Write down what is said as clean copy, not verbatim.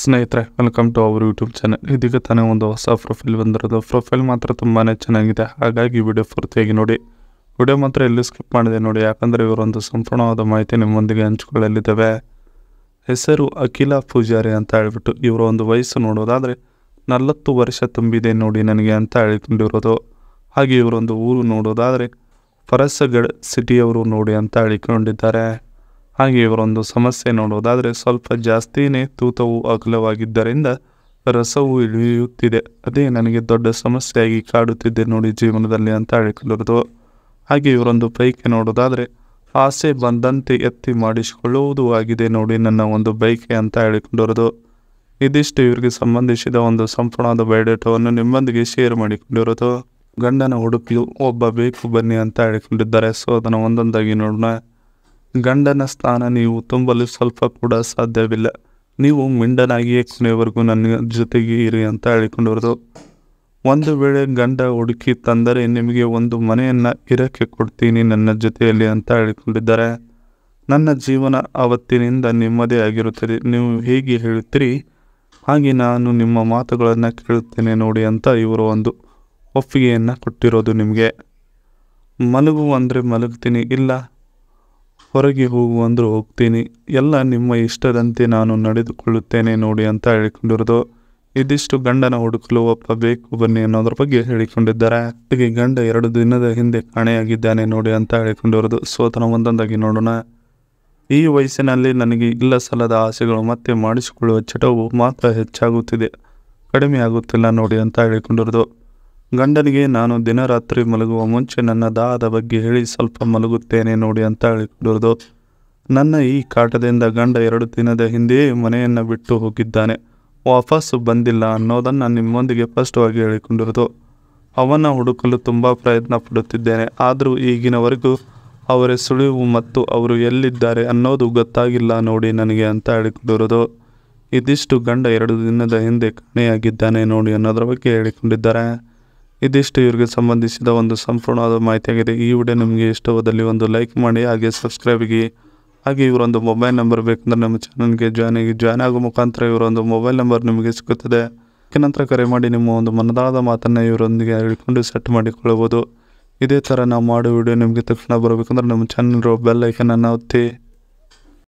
ಸ್ನೇಹಿತರೆ, welcome to our YouTube channel. ಇದೀಗ ತಾನೇ ಒಂದು ಹೊಸ ಪ್ರೊಫೈಲ್ ಬಂದಿರೋದು. ಪ್ರೊಫೈಲ್ ಮಾತ್ರ ತುಂಬಾ ಚೆನ್ನಾಗಿದೆ, ಹಾಗಾಗಿ ವಿಡಿಯೋ ಪೂರ್ತಿಯಾಗಿ ನೋಡಿ. ವಿಡಿಯೋ ಮಾತ್ರ ಎಲ್ಲೂ ಸ್ಕಿಪ್ ಮಾಡಿದೆ ನೋಡಿ, ಯಾಕಂದರೆ ಇವರೊಂದು ಸಂಪೂರ್ಣವಾದ ಮಾಹಿತಿ ನಿಮ್ಮೊಂದಿಗೆ ಹಂಚಿಕೊಳ್ಳಲಿದ್ದಾವೆ. ಹೆಸರು ಅಖಿಲ ಪೂಜಾರಿ ಅಂತ ಹೇಳ್ಬಿಟ್ಟು, ಇವರ ಒಂದು ವಯಸ್ಸು ನೋಡೋದಾದರೆ 40 ವರ್ಷ ತುಂಬಿದೆ ನೋಡಿ ನನಗೆ ಅಂತ ಹೇಳಿಕೊಂಡಿರೋದು. ಹಾಗೆ ಇವರೊಂದು ಊರು ನೋಡೋದಾದರೆ ಫರಸಗಢ ಸಿಟಿಯವರು ನೋಡಿ ಅಂತ ಹೇಳಿಕೊಂಡಿದ್ದಾರೆ. ಹಾಗೆ ಇವರೊಂದು ಸಮಸ್ಯೆ ನೋಡೋದಾದರೆ ಸ್ವಲ್ಪ ಜಾಸ್ತಿನೇ ತೂತವು ಅಗಲವಾಗಿದ್ದರಿಂದ ರಸವು ಇಳಿಯುತ್ತಿದೆ, ಅದೇ ನನಗೆ ದೊಡ್ಡ ಸಮಸ್ಯೆಯಾಗಿ ಕಾಡುತ್ತಿದೆ ನೋಡಿ ಜೀವನದಲ್ಲಿ ಅಂತ ಹೇಳಿಕೊಂಡಿರೋದು. ಹಾಗೆ ಇವರೊಂದು ಬೈಕ್ ನೋಡೋದಾದರೆ ಆಸೆ ಬಂದಂತೆ ಎತ್ತಿ ಮಾಡಿಸಿಕೊಳ್ಳುವುದು ಆಗಿದೆ ನೋಡಿ ನನ್ನ ಒಂದು ಬೈಕೆ ಅಂತ ಹೇಳಿಕೊಂಡಿರೋದು. ಇದಿಷ್ಟು ಇವರಿಗೆ ಸಂಬಂಧಿಸಿದ ಒಂದು ಸಂಪೂರ್ಣವಾದ ಬಯೋಡೇಟಾವನ್ನು ನಿಮ್ಮೊಂದಿಗೆ ಶೇರ್ ಮಾಡಿಕೊಂಡಿರೋದು. ಗಂಡನ ಹುಡುಕಿಯು ಒಬ್ಬ ಬೇಕು ಬನ್ನಿ ಅಂತ ಹೇಳಿಕೊಂಡಿದ್ದಾರೆ. ಸೊ ಅದನ್ನು ಒಂದೊಂದಾಗಿ ನೋಡೋಣ. ಗಂಡನ ಸ್ಥಾನ ನೀವು ತುಂಬಲು ಸ್ವಲ್ಪ ಕೂಡ ಸಾಧ್ಯವಿಲ್ಲ, ನೀವು ಮಿಂಡನಾಗಿಯೇ ಕೊನೆಯವರೆಗೂ ನನ್ನ ಜೊತೆಗೆ ಇರಿ ಅಂತ ಹೇಳಿಕೊಂಡಿರೋದು. ಒಂದು ವೇಳೆ ಗಂಡ ಹುಡುಕಿ ತಂದರೆ ನಿಮಗೆ ಒಂದು ಮನೆಯನ್ನು ಇರಕ್ಕೆ ಕೊಡ್ತೀನಿ ನನ್ನ ಜೊತೆಯಲ್ಲಿ ಅಂತ ಹೇಳಿಕೊಂಡಿದ್ದಾರೆ. ನನ್ನ ಜೀವನ ಆವತ್ತಿನಿಂದ ನಿಮ್ಮದೇ ಆಗಿರುತ್ತದೆ, ನೀವು ಹೇಗೆ ಹೇಳುತ್ತೀರಿ ಹಾಗೆ ನಾನು ನಿಮ್ಮ ಮಾತುಗಳನ್ನು ಕೇಳುತ್ತೇನೆ ನೋಡಿ ಅಂತ ಇವರು ಒಂದು ಒಪ್ಪಿಗೆಯನ್ನು ಕೊಟ್ಟಿರೋದು. ನಿಮಗೆ ಮಲಗು ಅಂದರೆ ಮಲಗ್ತೀನಿ, ಇಲ್ಲ ಹೊರಗೆ ಹೋಗು ಅಂದರೂ ಹೋಗ್ತೀನಿ, ಎಲ್ಲ ನಿಮ್ಮ ಇಷ್ಟದಂತೆ ನಾನು ನಡೆದುಕೊಳ್ಳುತ್ತೇನೆ ನೋಡಿ ಅಂತ ಹೇಳಿಕೊಂಡಿರೋದು. ಇದಿಷ್ಟು ಗಂಡನ ಹುಡುಕಲು ಒಬ್ಬ ಬೇಕು ಬನ್ನಿ ಅನ್ನೋದ್ರ ಬಗ್ಗೆ ಹೇಳಿಕೊಂಡಿದ್ದಾರೆ. ಹಾಗೆ ಗಂಡ 2 ದಿನದ ಹಿಂದೆ ಕಾಣೆಯಾಗಿದ್ದಾನೆ ನೋಡಿ ಅಂತ ಹೇಳಿಕೊಂಡಿರೋದು. ಸೊ ಅದನ್ನು ಒಂದೊಂದಾಗಿ ನೋಡೋಣ. ಈ ವಯಸ್ಸಿನಲ್ಲಿ ನನಗೆ ಇಲ್ಲ ಸಲ್ಲದ ಆಸೆಗಳು ಮತ್ತೆ ಮಾಡಿಸಿಕೊಳ್ಳುವ ಚಟವು ಮಾತ್ರ ಹೆಚ್ಚಾಗುತ್ತಿದೆ, ಕಡಿಮೆ ಆಗುತ್ತಿಲ್ಲ ನೋಡಿ ಅಂತ ಹೇಳಿಕೊಂಡಿರೋದು. ಗಂಡನಿಗೆ ನಾನು ದಿನರಾತ್ರಿ ಮಲಗುವ ಮುಂಚೆ ನನ್ನ ದಾಹದ ಬಗ್ಗೆ ಹೇಳಿ ಸ್ವಲ್ಪ ಮಲಗುತ್ತೇನೆ ನೋಡಿ ಅಂತ ಹೇಳಿಕೊಂಡಿರೋದು. ನನ್ನ ಈ ಕಾಟದಿಂದ ಗಂಡ 2 ದಿನದ ಹಿಂದೆಯೇ ಮನೆಯನ್ನು ಬಿಟ್ಟು ಹೋಗಿದ್ದಾನೆ, ವಾಪಸ್ಸು ಬಂದಿಲ್ಲ ಅನ್ನೋದನ್ನು ನಿಮ್ಮೊಂದಿಗೆ ಸ್ಪಷ್ಟವಾಗಿ ಹೇಳಿಕೊಂಡಿರೋದು. ಅವನ ಹುಡುಕಲು ತುಂಬ ಪ್ರಯತ್ನ ಪಡುತ್ತಿದ್ದೇನೆ, ಆದರೂ ಈಗಿನವರೆಗೂ ಅವರ ಸುಳಿವು ಮತ್ತು ಅವರು ಎಲ್ಲಿದ್ದಾರೆ ಅನ್ನೋದು ಗೊತ್ತಾಗಿಲ್ಲ ನೋಡಿ ನನಗೆ ಅಂತ ಹೇಳಿಕೊಂಡಿರೋದು. ಇದಿಷ್ಟು ಗಂಡ 2 ದಿನದ ಹಿಂದೆ ಕಾಣೆಯಾಗಿದ್ದಾನೆ ನೋಡಿ ಅನ್ನೋದ್ರ ಬಗ್ಗೆ ಹೇಳಿಕೊಂಡಿದ್ದಾರೆ. ಇದಿಷ್ಟು ಇವರಿಗೆ ಸಂಬಂಧಿಸಿದ ಒಂದು ಸಂಪೂರ್ಣವಾದ ಮಾಹಿತಿಯಾಗಿದೆ. ಈ ವಿಡಿಯೋ ನಿಮಗೆ ಇಷ್ಟವಾದಲ್ಲಿ ಒಂದು ಲೈಕ್ ಮಾಡಿ, ಹಾಗೆ ಸಬ್ಸ್ಕ್ರೈಬ್ ಆಗಿ. ಹಾಗೆ ಇವರೊಂದು ಮೊಬೈಲ್ ನಂಬರ್ ಬೇಕಂದ್ರೆ ನಮ್ಮ ಚಾನಲ್ಗೆ ಜಾಯ್ನ್ ಆಗೋ ಮುಖಾಂತರ ಇವರೊಂದು ಮೊಬೈಲ್ ನಂಬರ್ ನಿಮಗೆ ಸಿಗುತ್ತದೆ. ನಂತರ ಕರೆ ಮಾಡಿ ನಿಮ್ಮ ಒಂದು ಮನದಾಳದ ಮಾತನ್ನು ಇವರೊಂದಿಗೆ ಹೇಳಿಕೊಂಡು ಸೆಟ್ ಮಾಡಿಕೊಳ್ಳಬಹುದು. ಇದೇ ಥರ ನಾವು ಮಾಡೋ ವಿಡಿಯೋ ನಿಮಗೆ ತಕ್ಷಣ ಬರಬೇಕಂದ್ರೆ ನಮ್ಮ ಚಾನಲ್ ಬೆಲ್ ಐಕನನ್ನು ಒತ್ತಿ.